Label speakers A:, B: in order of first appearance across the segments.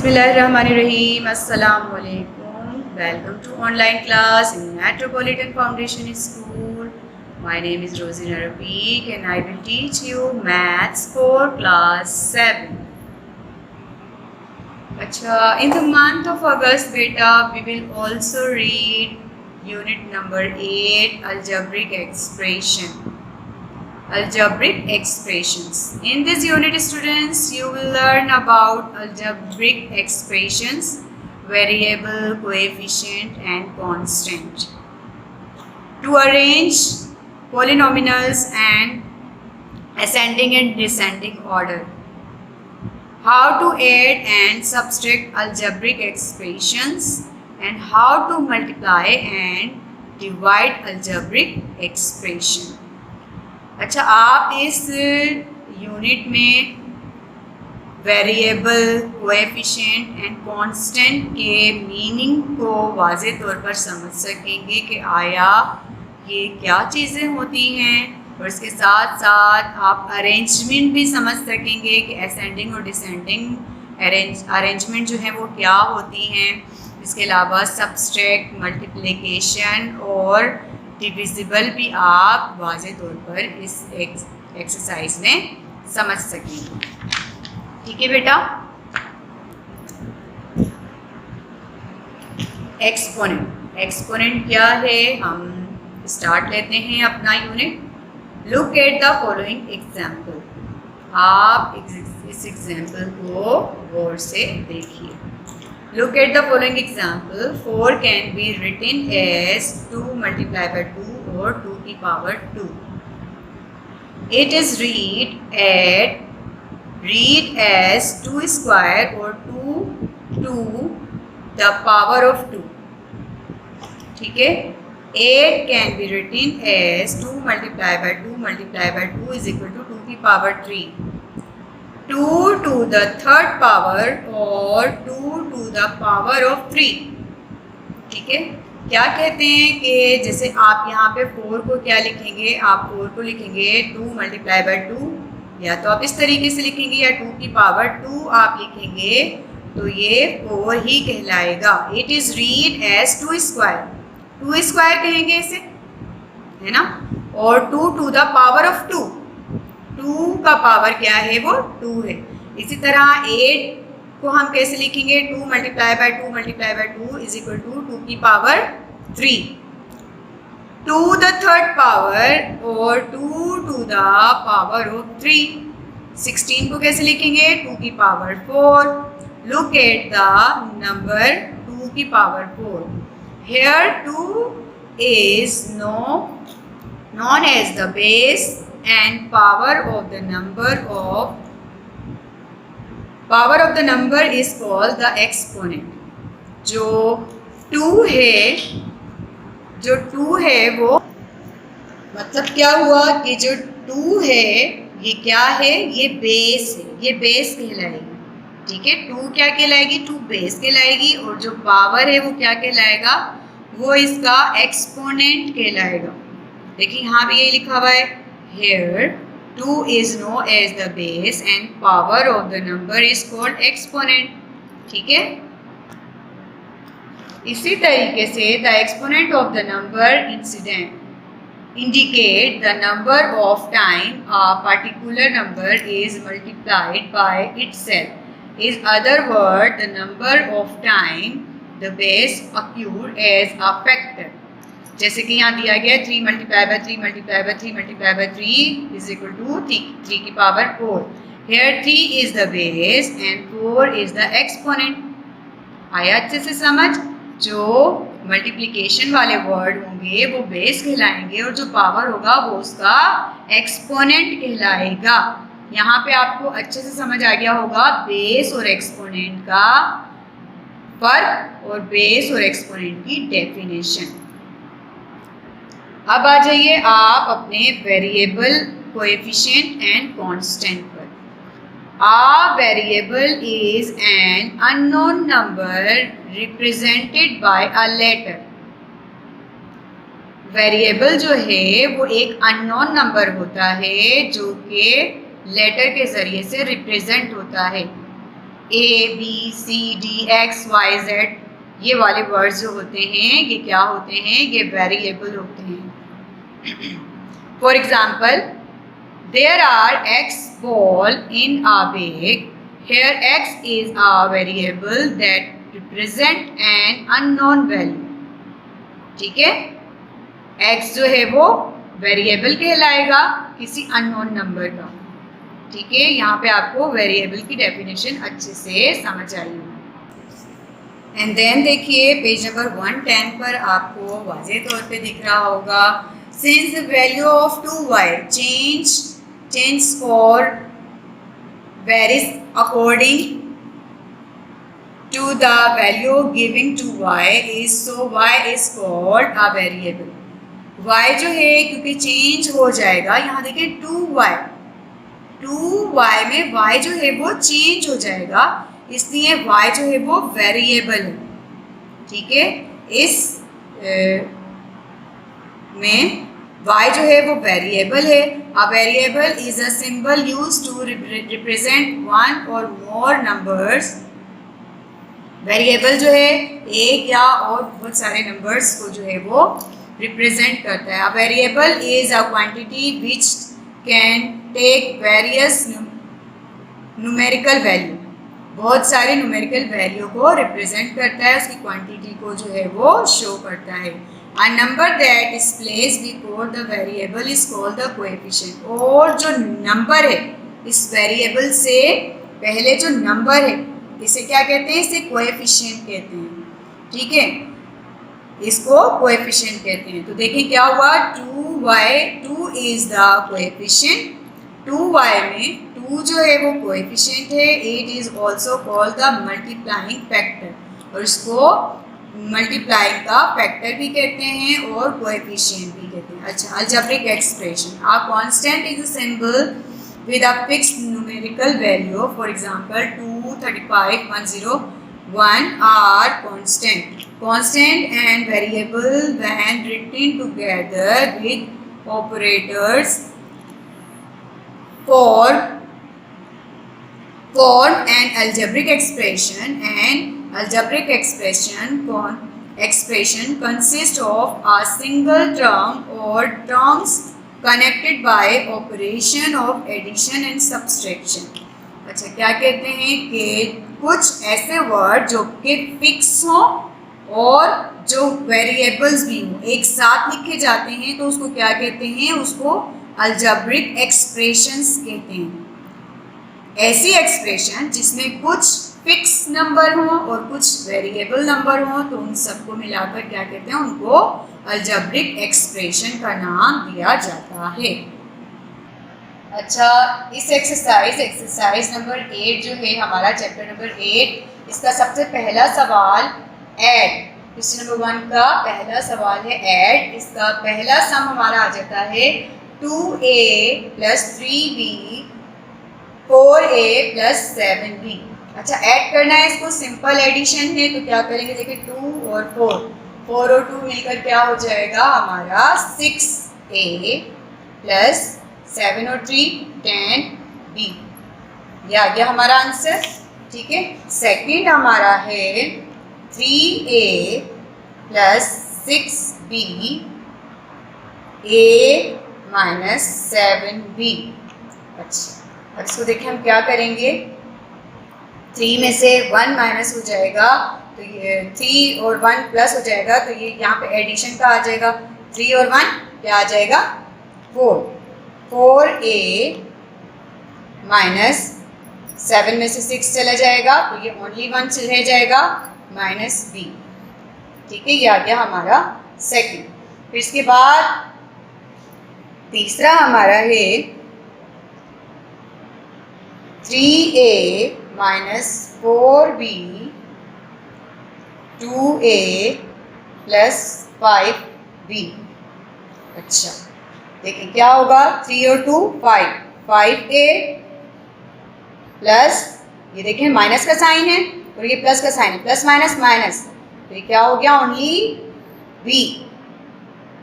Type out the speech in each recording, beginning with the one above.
A: बिस्मिल्लाहिर्रहमानिर्रहीम। अस्सलाम वालेकुम। Welcome to online class in Metropolitan Foundation School. My name is Rosina Rafiq and I will teach you maths for class 7. अच्छा, in the month of August beta we will also read unit number 8 algebraic expression. Algebraic expressions. In this unit, students, you will learn about algebraic expressions, variable, coefficient and constant. To arrange polynomials and ascending and descending order. How to add and subtract algebraic expressions and how to multiply and divide algebraic expression. अच्छा, आप इस unit में variable, coefficient and constant के meaning को वाज़ेह तौर पर समझ सकेंगे कि आया ये क्या चीज़ें होती हैं, और इसके साथ साथ आप अरेंजमेंट भी समझ सकेंगे कि असेंडिंग और डिसेंडिंग अरेंजमेंट जो है वो क्या होती हैं। इसके अलावा सब्सट्रैक्ट, मल्टीप्लिकेशन और डिविजिबल भी आप वाज़ेह तौर पर इस एक्सरसाइज में समझ सकेंगे। ठीक है बेटा। एक्सपोनेंट क्या है, हम स्टार्ट लेते हैं अपना unit. Look at the following example. आप इस एग्जाम्पल को गौर से देखिए। Look at the following example. 4 can be written as 2 multiplied by 2 or 2 की power 2. It is read as 2 square or 2 to the power of 2. ठीक है। 8 can be written as 2 multiplied by 2 multiplied by 2 is equal to 2 की power 3. 2 to the third power or 2 to the power of 3. ठीक है। क्या कहते हैं कि जैसे आप यहाँ पे 4 को क्या लिखेंगे, आप 4 को लिखेंगे 2 मल्टीप्लाई बाय 2, या तो आप इस तरीके से लिखेंगे या 2 की पावर 2 आप लिखेंगे, तो ये 4 ही कहलाएगा। It is read as 2 square, 2 square कहेंगे इसे, है ना। और 2 टू द पावर ऑफ 2, 2 का पावर क्या है, वो 2 है। इसी तरह 8 को हम कैसे लिखेंगे, 2 multiply by 2 multiply by 2 is equal to 2 की पावर 3, 2 द थर्ड पावर और 2 टू द पावर ऑफ 3। 16 को कैसे लिखेंगे, 2 की power 4। Look at the number 2 की power 4। Here 2 is known as the base and power of the number is called the exponent. जो 2 है वो मतलब क्या हुआ कि जो 2 है ये क्या है, ये बेस है, ये बेस कहलाएगी। ठीक है, 2 क्या कहलाएगी, 2 बेस कहलाएगी, और जो पावर है वो क्या कहलाएगा, वो इसका एक्सपोनेंट कहलाएगा। देखिए यहाँ भी यही लिखा हुआ है, here 2 is known as the base and power of the number is called exponent. ठीक है। इसी तरीके से the exponent of the number indicate the number of time a particular number is multiplied by itself. In other words, the number of time the base occur as a factor. जैसे कि यहाँ दिया गया 3 multiply by 3 multiply by 3 multiply by 3 is equal to 3 की power 4। Here 3 is the base and 4 is the exponent. आया अच्छे से समझ। जो मल्टीप्लिकेशन वाले वर्ड होंगे वो बेस कहलाएंगे और जो पावर होगा वो उसका एक्सपोनेंट कहलाएगा। यहाँ पे आपको अच्छे से समझ आ गया होगा बेस और एक्सपोनेंट का फर्क और बेस और एक्सपोनेंट की डेफिनेशन। अब आ जाइए आप अपने वेरिएबल, कोएफिशिएंट एंड कांस्टेंट पर। A variable is an unknown number represented by a letter. Variable जो है वो एक अननोन नंबर होता है जो कि लेटर के ज़रिए से रिप्रेजेंट होता है। ABCD XYZ ये वाले वर्ड्स जो होते हैं ये क्या होते हैं, ये वेरिएबल होते हैं। For example, there are X ball in a bag, here X is a variable that represent an unknown value. ठीक है, X जो है वो वेरिएबल कहलाएगा किसी अननोन नंबर का। ठीक है, यहाँ पे आपको वेरिएबल की डेफिनेशन अच्छे से समझ आई होगी। एंड देन देखिए पेज नंबर 110 पर आपको वाज़ेह तौर पे दिख रहा होगा, since the value of 2y change और varies according to the value giving to y is so y is called a variable। y जो है क्योंकि चेंज हो जाएगा, यहाँ देखिए 2y में y जो है वो चेंज हो जाएगा, इसलिए y जो है वो वेरिएबल है। ठीक है, इस में y जो है वो वेरिएबल है। A variable is a symbol use to represent one or more numbers. Variable जो है एक या और बहुत सारे नंबर्स को जो है वो रिप्रेजेंट करता है। A variable is a quantity which can take various numerical value. बहुत सारे न्यूमेरिकल वैल्यू को रिप्रेजेंट करता है, उसकी क्वांटिटी को जो है वो शो करता है। A number that is place before the variable is called the coefficient. और जो नंबर है, इस वेरिएबल से पहले जो नंबर है इसे क्या कहते हैं, इसे कोएफिशिएंट कहते हैं। ठीक है, इसको कोएफिशिएंट कहते हैं। तो देखिए क्या हुआ, 2 इज द कोएफिशिएंट। 2y में 2 जो है वो कोएफिशिएंट है। It is also called the multiplying factor, और इसको मल्टीप्लाइंग का फैक्टर भी कहते हैं और कोएफिशिएंट भी कहते हैं। अच्छा, algebraic expression, a constant is a symbol with a fixed numerical value. For example, 2, 35, 101 are constant and variable when written together with operators form an algebraic expression, and algebraic expression consists of a single term or terms connected by operation of addition and subtraction। अच्छा, क्या कहते हैं कि कुछ ऐसे word जो कि fix हों और जो वेरिएबल्स भी हों, एक साथ लिखे जाते हैं, तो उसको क्या कहते हैं, उसको अलजेब्रिक एक्सप्रेशंस कहते हैं। ऐसी एक्सप्रेशन जिसमें कुछ फिक्स नंबर हों और कुछ वेरिएबल नंबर हों, तो उन सबको मिलाकर क्या कहते हैं, उनको अलजेब्रिक एक्सप्रेशन का नाम दिया जाता है। अच्छा, इस एक्सरसाइज नंबर 8 जो है हमारा चैप्टर नंबर 8, इसका सबसे पहला सवाल ऐड, क्वेश्चन नंबर 1 का पहला सवाल है ऐड। इसका पहला सम हमारा आ जाता है 2a + 3b 4a + 7b। अच्छा, ऐड करना है, इसको सिंपल एडिशन है, तो क्या करेंगे, देखिए 2 और 4 और 2 मिलकर क्या हो जाएगा हमारा 6a + 7 और 3 10b। ये आ गया हमारा आंसर। ठीक है, सेकंड हमारा है 3a + 6b a - 7b। अच्छा, अब इसको देखिए हम क्या करेंगे, 3 में से 1 माइनस हो जाएगा, तो ये 3 और 1 प्लस हो जाएगा, तो ये यहाँ पे एडिशन का आ जाएगा। 3 और 1 क्या आ जाएगा 4a - 7 में से 6 चला जाएगा, तो ये ओनली 1 रह जाएगा -b। ठीक है, ये आ गया हमारा सेकंड। फिर इसके बाद तीसरा हमारा है 3a - 4b 2a + 5b। अच्छा, देखिए क्या होगा, 3 और 2 5a प्लस, ये देखिए माइनस का साइन है और ये प्लस का साइन है, प्लस माइनस माइनस, तो ये क्या हो गया ओनली b।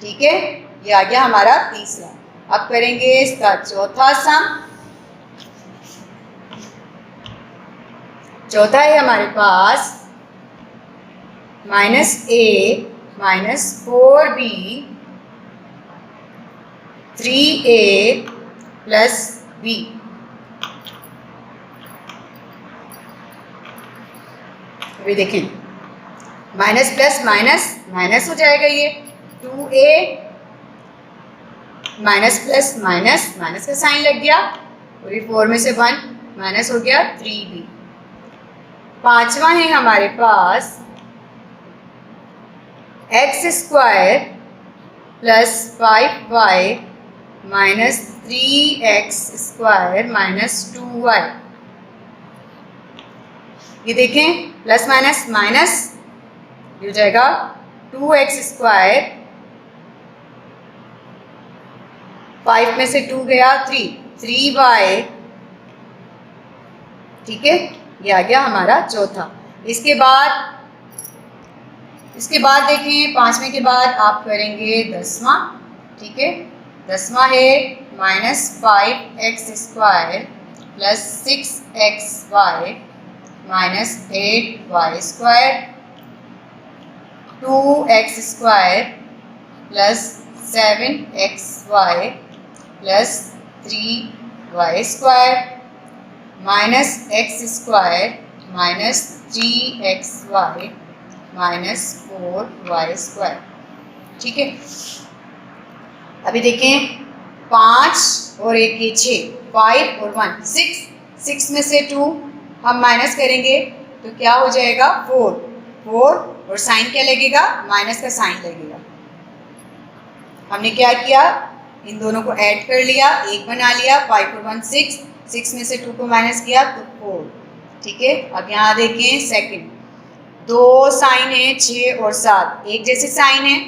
A: ठीक है, ये आ गया हमारा तीसरा। अब करेंगे इसका चौथा सम। चौथा है हमारे पास -a -4b 3a + b। अभी देखें, माइनस प्लस माइनस माइनस हो जाएगा, ये 2a minus plus minus minus का साइन लग गया, और ये 4 में से 1 माइनस हो गया 3b। पांचवा है हमारे पास x² + 5y - 3x² - 2y। ये देखें, प्लस माइनस माइनस हो जाएगा 2x², 5 में से 2 गया 3y। ठीक है, ये आ गया हमारा चौथा। इसके बाद देखें, पांचवें के बाद आप करेंगे 10वां। ठीक है, 10वां है -5x² + 6xy - 8y², 2x² + 7xy + 3y² -x² - 3xy - 4y²। ठीक है, अभी देखें, 5 और 1 ये 6, 5 और 1 6 में से 2 हम माइनस करेंगे तो क्या हो जाएगा 4 और साइन क्या लगेगा, माइनस का साइन लगेगा। हमने क्या किया, इन दोनों को ऐड कर लिया, एक बना लिया, 5 और 1 6 में से 2 को माइनस किया तो 4। ठीक है, अब यहाँ देखें, सेकंड 2 साइन है, 6 और 7 एक जैसे साइन है,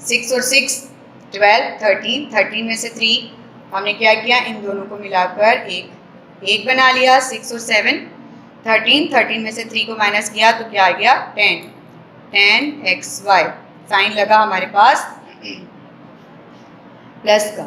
A: 6 और 6 12 13 में से 3 हमने क्या किया, इन दोनों को मिलाकर एक बना लिया, 6 और 7 13 में से 3 को माइनस किया तो क्या आ गया 10xy। साइन लगा हमारे पास प्लस का।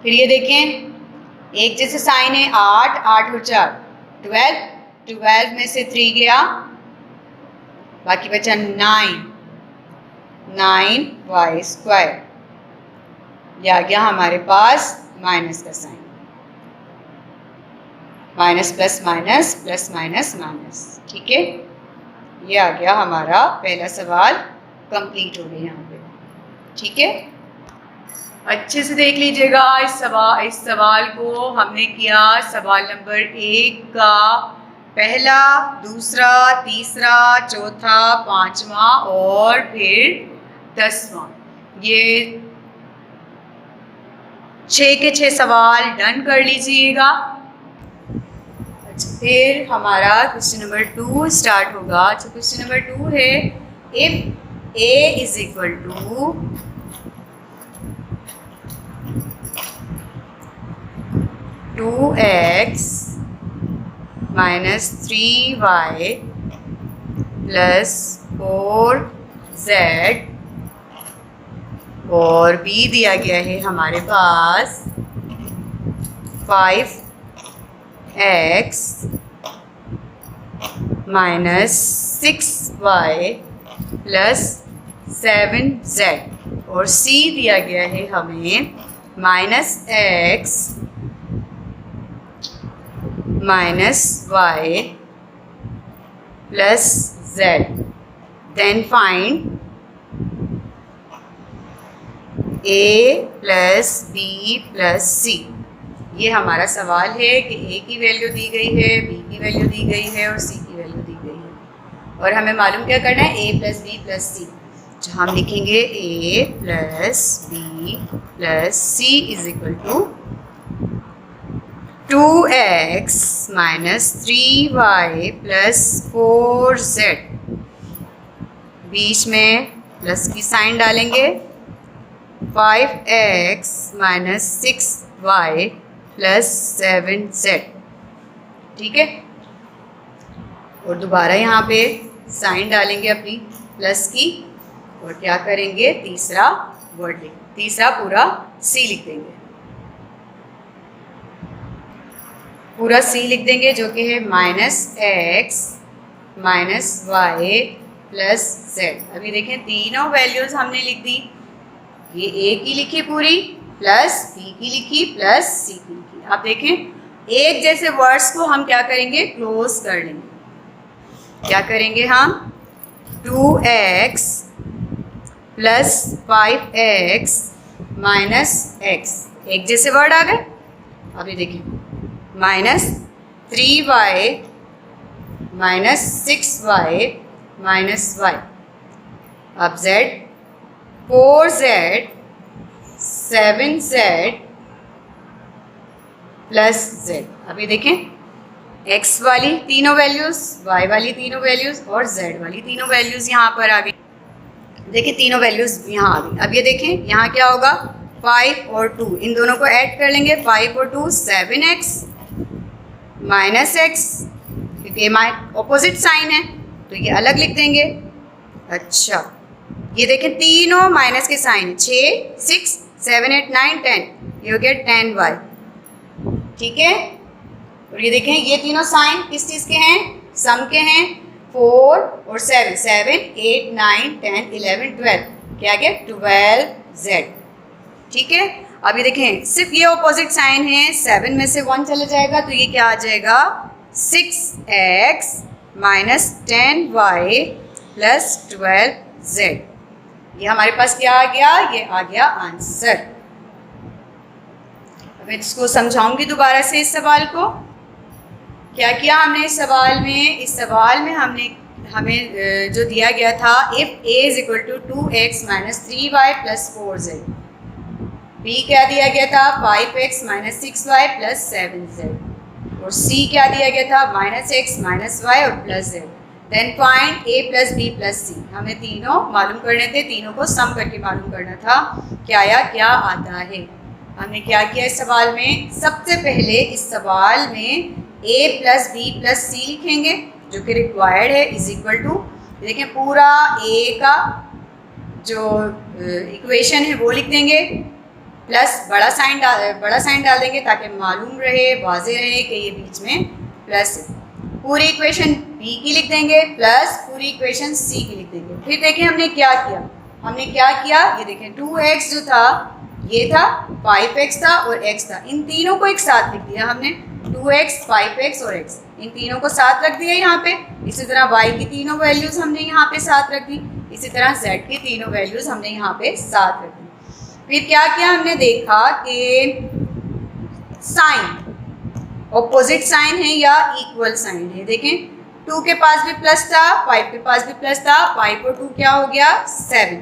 A: फिर ये देखें, एक जैसे साइन है, 8 और 4 12 में से 3 गया, बाकी बचा 9y²। ये आ गया हमारे पास माइनस का sign, minus plus minus plus minus minus. ठीक है, ये आ गया हमारा पहला सवाल, कंप्लीट हो गया यहाँ पे। ठीक है, अच्छे से देख लीजिएगा इस सवाल को। हमने किया सवाल नंबर 1 का पहला, दूसरा, तीसरा, चौथा, पांचवा और फिर 10वां। ये 6 के 6 सवाल डन कर लीजिएगा। फिर हमारा क्वेश्चन नंबर 2 स्टार्ट होगा। तो क्वेश्चन नंबर 2 है, if a = 2x - 3y + 4z और b दिया गया है हमारे पास 5x - 6y + 7z और c दिया गया है हमें -x - y + z। Then find a + b + c। ये हमारा सवाल है कि a की वैल्यू दी गई है, b की वैल्यू दी गई है और c की वैल्यू दी गई है, और हमें मालूम क्या करना है, a + b + c। तो हम लिखेंगे a + b + c = 2x - 3y + 4z। बीच में प्लस की साइन डालेंगे, 5x - 6y + 7z। ठीक है, और दोबारा यहाँ पे साइन डालेंगे अपनी प्लस की, और क्या करेंगे, तीसरा पूरा c लिख देंगे, पूरा c लिख देंगे, जो कि है -x minus y plus z. अभी देखें तीनों वैल्यूज़ हमने लिख दी, ये ए की लिखी पूरी प्लस बी की लिखी प्लस सी की लिखी। आप देखें एक जैसे वर्ड्स को हम क्या करेंगे, क्लोज कर लेंगे। क्या करेंगे हम, 2x plus 5x minus x, एक जैसे वर्ड आ गए। अभी देखिए minus 3y minus 6y minus y। अब z 4z 7z plus z। अभी देखें x वाली तीनों वैल्यूज़, y वाली तीनों वैल्यूज़ और z वाली तीनों वैल्यूज़ यहाँ पर आ गई। देखिए तीनों वैल्यूज़ यहाँ आ गई। अब ये देखें यहाँ क्या होगा, 5 और 2 इन दोनों को ऐड कर लेंगे, 5 और 2 7x माइनस x, क्योंकि ये ऑपोजिट साइन है तो ये अलग लिख देंगे। अच्छा ये देखें तीनों माइनस के साइन, 6 6 7 8 9 10, ये हो गया 10y। ठीक है, और ये देखें ये तीनों साइन किस चीज़ के हैं, सम के हैं, 4 और 7 7 8 9 10 11 12, क्या गया 12z। ठीक है, अभी देखें सिर्फ ये ऑपोजिट साइन है, 7 में से 1 चला जाएगा तो ये क्या आ जाएगा 6x minus 10y plus 12z। ये हमारे पास क्या आ गया, ये आ गया आंसर। अब मैं इसको समझाऊंगी दोबारा से इस सवाल को। क्या किया हमने इस सवाल में, इस सवाल में हमें जो दिया गया था, if a is equal to 2x minus 3y plus 4z, b क्या दिया गया था 5x minus 6y plus 7z, और c क्या दिया गया था माइनस x माइनस y और plus z। Then find a plus b plus c। हमें तीनों मालूम करने थे, तीनों को सम करके मालूम करना था क्या आया क्या आता है। हमने क्या किया इस सवाल में, सबसे पहले इस सवाल में a plus b plus c लिखेंगे जो कि रिक्वायर्ड है, इज इक्वल टू, देखें पूरा a का जो इक्वेशन है वो लिख देंगे, प्लस बड़ा साइन डाल देंगे ताकि मालूम रहे, वाज़ेह रहे कि ये बीच में प्लस है। पूरी इक्वेशन b की लिख देंगे प्लस पूरी इक्वेशन c की लिख देंगे। फिर देखें हमने क्या किया, ये देखें 2x जो था ये था, 5x था और x था, इन तीनों को एक साथ लिख दिया हमने, 2x 5x और x, इन तीनों को साथ रख दिया यहाँ पे। इसी तरह y की तीनों वैल्यूज़ हमने यहाँ पे साथ रख दी, इसी तरह z की तीनों वैल्यूज़ हमने यहाँ पे साथ रख दी। फिर क्या किया हमने देखा कि साइन ऑपोजिट साइन है या इक्वल साइन है। देखें 2 के पास भी प्लस था, 5 के पास भी प्लस था, 5 और 2 क्या हो गया 7,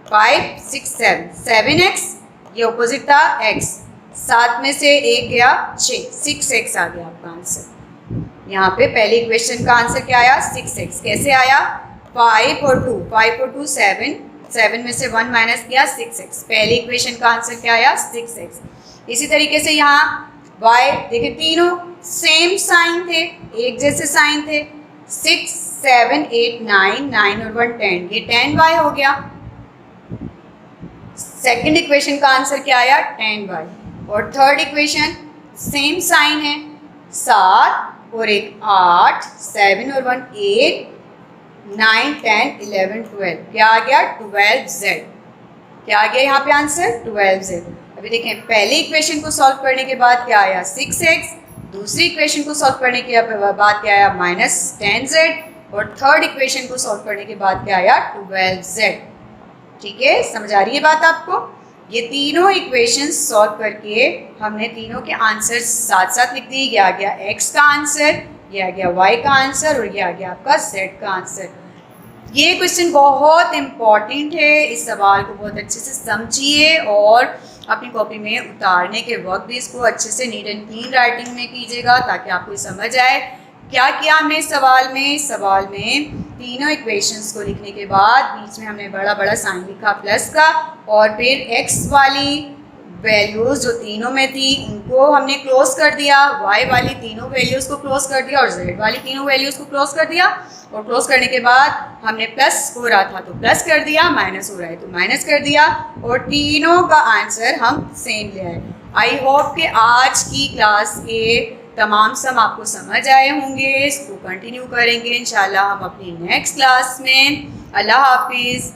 A: 5 6 7 7x, ये ऑपोजिट था x, 7 में से 1 गया 6x आ गया आपका आंसर। यहाँ पे पहली इक्वेशन का आंसर क्या आया 6x। कैसे आया, 5 और 2 7 में से 1 माइनस किया 6x, पहली इक्वेशन का आंसर क्या आया 6x। इसी तरीके से यहाँ y, देखिए तीनों सेम साइन थे, एक जैसे साइन थे, 6 7 8 9 और 1 10, ये 10y हो गया। सेकंड इक्वेशन का आंसर क्या आया 10y, और थर्ड इक्वेशन सेम साइन है, 7 और 1 8, 7 और 1 8 9 10 11 12, क्या आ गया 12z। क्या आ गया यहाँ पे आंसर 12z। अभी देखें पहली इक्वेशन को सॉल्व करने के बाद क्या आया 6x, दूसरी इक्वेशन को सॉल्व करने के बाद क्या आया माइनस 10z, और थर्ड इक्वेशन को सॉल्व करने के बाद क्या आया 12z। ठीक है, समझ आ रही है बात आपको। ये तीनों इक्वेशंस सॉल्व करके हमने तीनों के आंसर साथ साथ लिख दिए। ये आ गया x का आंसर, ये आ गया y का आंसर, और ये आ गया आपका z का आंसर। ये क्वेश्चन बहुत इम्पॉर्टेंट है, इस सवाल को बहुत अच्छे से समझिए और अपनी कॉपी में उतारने के वक्त भी इसको अच्छे से नीट एंड क्लीन राइटिंग में कीजिएगा ताकि आपको समझ आए क्या किया हमने इस सवाल में तीनों इक्वेशंस को लिखने के बाद बीच में हमने बड़ा बड़ा साइन लिखा प्लस का, और फिर x वाली वैल्यूज़ जो तीनों में थी उनको हमने क्लोज कर दिया, y वाली तीनों वैल्यूज़ को क्लोज कर दिया और z वाली तीनों वैल्यूज़ को क्लोज कर दिया, और क्लोज करने के बाद हमने प्लस हो रहा था तो प्लस कर दिया, माइनस हो रहा है तो माइनस कर दिया, और तीनों का आंसर हम सेम ले आए। आई होप कि आज की क्लास के तमाम सम आपको समझ आए होंगे। इसको कंटिन्यू करेंगे इंशाल्लाह हम अपनी नेक्स्ट क्लास में। अल्लाह हाफिज़।